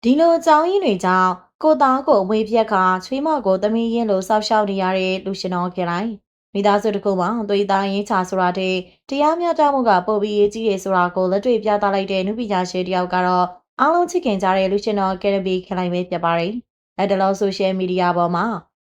ဒီလိုအကြောင်းရင်းတွေကြောင့်ကိုသားကိုအမွေပြက်ကချွေးမကိုသမီးရင်းလိုစောက်ရှောက်နေရတဲ့လူရှင်တော်ခင်လိုက်မိသားစုတစ်ခုမှာသွေးသားရင်းချဆိုတာတဲ့တရားမျှတမှုကပိုပြီးရေးကြီးရဆိုတာကိုလက်တွေ့ပြသလိုက်တဲ့နုပညာရှင်တယောက်ကတော့အားလုံးချစ်ခင်ကြတဲ့လူရှင်တော်ကယ်ရဘီခင်လိုက်ပဲဖြစ်ပါတယ်။လက်တလောဆိုရှယ်မီဒီယာပေါ်မှာ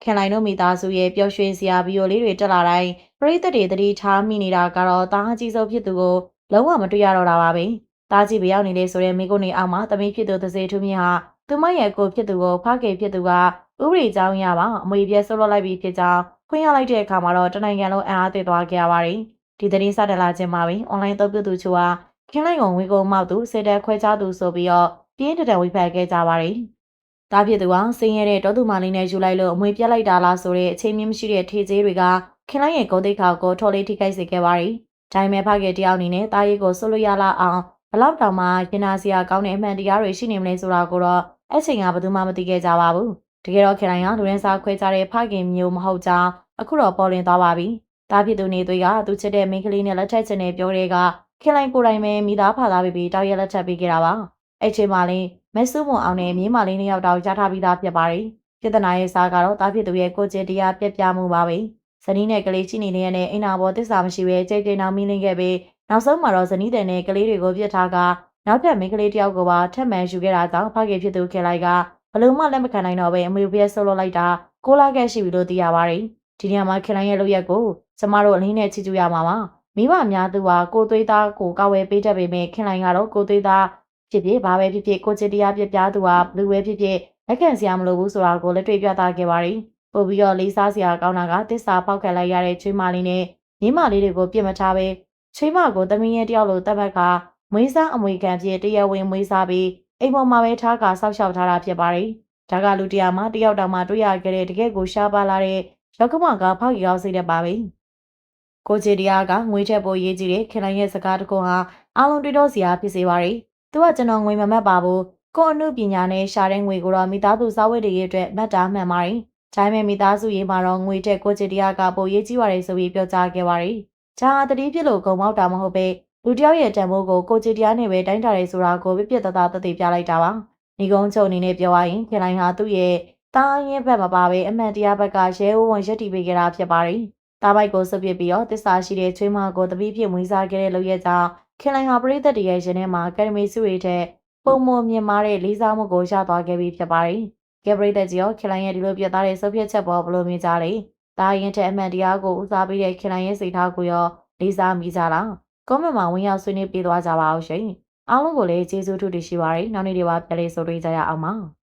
ခင်လိုက်တို့မိသားစုရဲ့ပျော်ရွှင်စရာဗီဒီယိုလေးတွေတက်လာတိုင်းပရိသတ်တွေသတိထားမိနေတာကတော့တားအကြီးဆုံးဖြစ်သူကိုလုံးဝမတွေ့ရတော့တာပါပဲ။တားကြီးဘရောက်နေလဲဆိုတဲ့မိကုန်းနေအောင်မှာသမီးဖြစ်သူသစေထူးမြင့်ဟာသူမရဲ့ကိုဖြစ်သူကိုဖခင်ဖြစ်သူကဥပဒေကြောင်းရပါအမွေပြဲဆွလို့လိုက်ပြီးဖြစ်ကြောင်းဖွင့်ရလိုက်တဲ့အခါမှာတော့တနိုင်ငံလုံးအံ့အားသင့်သွားခဲ့ရပါတယ်။ဒီသတင်းစတင်လာခြင်းမှာပဲအွန်လိုင်းသုံးပြုသူချို့ဟာခင်လိုက်ကုန်ဝေကုံမောက်သူစစ်တပ်ခွဲခြားသူဆိုပြီးတော့ပြင်းထန်ထန်ဝေဖန်ခဲ့ကြပါတယ်။တားဖြစ်သူကဆင်းရဲတဲ့တောသူမလေးနဲ့ယူလိုက်လို့အမွေပြက်လိုက်တာလားဆိုတဲ့အချိန်မြင့်မရှိတဲ့ထေသေးတွေကခင်လိုက်ရဲ့ဂုံတိတ်ခါကိုထော်လေးထိခိုက်စေခဲ့ပါတယ်။ဒါပေမဲ့ဖခင်တယောက်အနေနဲ့တားရီကိုဆွလို့ရလာအောင်ဘလောက်တောင်မှရင်နာစရာကောင်းတဲ့အမှန်တရားတွေရှိနေမလဲဆိုတာကိုတော့အဲ့ချိန်ကဘယ်သူမှမသိခဲ့ကြပါဘူး။တကယ်တော့ခင်လိုက်ဟာလူရင်းစားခွဲကြတဲ့ဖခင်မျိုးမဟုတ်ကြောင်းအခုတော့ပေါ်လွင်သွားပါပြီ။တားဖြစ်သူနေသွေးကသူချစ်တဲ့မိန်းကလေးနဲ့လက်ထပ်ချင်တဲ့ပြောတဲ့ကခင်လိုက်ကိုယ်တိုင်ပဲမိသားဖသားပြီးတောက်ရက်လက်ထပ်ပေးခဲ့တာပါ။အဲ့ချိန်မှာလည်းမက်ဆူမွန်အောင်နဲ့မြေးမလေးနှစ်ယောက်တောင်ကြားထားပြီးသားဖြစ်ပါတယ်။ပြဿနာရဲ့စားကတော့တားဖြစ်သူရဲ့ကိုကျင်တရားပြက်ပြမှုပါပဲ။ဇနီးနဲ့ကလေးချိနေနေတဲ့အိမ်နာပေါ်တစ္ဆာမရှိဘဲကြိတ်ကြိမ်နောက်မိလင်းခဲ့ပြီးနောက်ဆုံးမှာတော့ဇနီးတဲ့နဲ့ကလေးတွေကိုပြစ်ထားကနောက်ထပ်မိန်းကလေးတယောက်ကိုပါထပ်မံယူခဲ့တာကြောင့်ဖခင်ဖြစ်သူခင်လိုက်ကဘလုံးမလက်မခံနိုင်တော့ပဲအမွေပြဲဆုပ်လုပ်လိုက်တာကိုလာခဲ့ရှိပြီလို့သိရပါတယ်။ဒီနေရာမှာခင်လိုင်းရဲ့လုပ်ရက်ကိုကျမတို့အလင်းနဲ့ချီကျူရမှာပါ။မိဘများသူဟာကိုသွေးသားကိုကောက်ဝဲပေးတတ်ပေမဲ့ခင်လိုင်းကတော့ကိုသွေးသားဖြစ်ဖြစ်ဘာပဲဖြစ်ဖြစ်ကိုချစ်တရားပြပြသူဟာဘလူပဲဖြစ်ဖြစ်လက်ခံစရာမလိုဘူးဆိုတာကိုလက်တွေ့ပြသခဲ့ပါတယ်။ပို့ပြီးတော့လေးစားစရာကောင်းတာကတစ္ဆာဖောက်ခံလိုက်ရတဲ့ချွေးမလေးနဲ့မြင်းမလေးတွေကိုပြစ်မထားပဲချွေးမကိုသမီးရဲ့တယောက်လိုတတ်မှတ်ကမွေးစားအမွေခံဖြစ်တရားဝင်မွေးစားပြီးအိမ်ပေါ်မှာပဲထားကဆောက်ရှောက်ထားတာဖြစ်ပါတယ်။ဒါကလူတရားမှာတယောက်တောင်မှတွေ့ရခဲ့တဲ့တကယ့်ကိုရှားပါလာတဲ့ရောက်ကမကဖောက်ရီအောင်စိတ်တပါပဲ။ကိုချီတရားကငွေထက်ပိုရေးကြည့်တဲ့ခင်လိုင်းရဲ့စကားတခုဟာအားလုံးတွေးတော့စရာဖြစ်စေပါတယ်။သူကကျွန်တော်ငွေမမတ်ပါဘူး။ကိုအမှုပညာနဲ့ရှာတဲ့ငွေကိုတော့မိသားစုစားဝတ်တွေရဲ့အတွက်မှတ်တာမှန်ပါတယ်။ဒါပေမဲ့မိသားစုရေးမှာတော့ငွေထက်ကိုချီတရားကပိုရေးကြီးပါတယ်ဆိုပြီးပြောကြားခဲ့ပါတယ်။ဒါဟာတတိဖြစ်လို့ဂုံမောက်တာမဟုတ်ပဲလူတယောက်ရဲ့တန်ဖိုးကိုကိုချီတရားနဲ့ပဲတိုင်းတာရဲဆိုတာကိုပြပြတသားသက်သေပြလိုက်တာပါ။ဒီကုန်းချုပ်အနေနဲ့ပြောရရင်ခင်လိုင်းဟာသူ့ရဲ့တားရင်ဘက်မပါပဲအမှန်တရားဘက်ကရဲဝဝံရက်တီပေးခဲ့တာဖြစ်ပါတယ်။တားပိုက်ကိုဆွပစ်ပြီးတော့တစ္ဆာရှိတဲ့ချွေးမကိုတပည့်ဖြစ်မွေးစားခဲ့တဲ့လူရဲ့ကြောင့်ခင်လိုင်းဟာပရိသတ်တရဲ့ရင်ထဲမှာကယ်ဒမီစုရဲ့တဲ့ပုံမမြင်မာတဲ့လေးစားမှုကိုရသွားခဲ့ပြီးဖြစ်ပါတယ်။ကယ်ပရိသတ်ကြီးရောခင်လိုင်းရဲ့ဒီလိုပြသတဲ့ဆုပ်ဖြတ်ချက်ပေါ်ဘလို့မြင်ကြလဲ။တားရင်တဲ့အမှန်တရားကိုဦးစားပေးတဲ့ခင်လိုင်းရဲ့စိတ်ထားကိုရောလေးစားမိကြလား။ကွန်မန့်မှာဝင်ရောက်ဆွေးနွေးပေးသွားကြပါအောင်ရှင်။အားလုံးကိုလည်းကျေးဇူးထူးတင်ရှိပါတယ်။နောက်နေ့တွေပါပြန်လည်ဆုံတွေ့ကြရအောင်ပါ။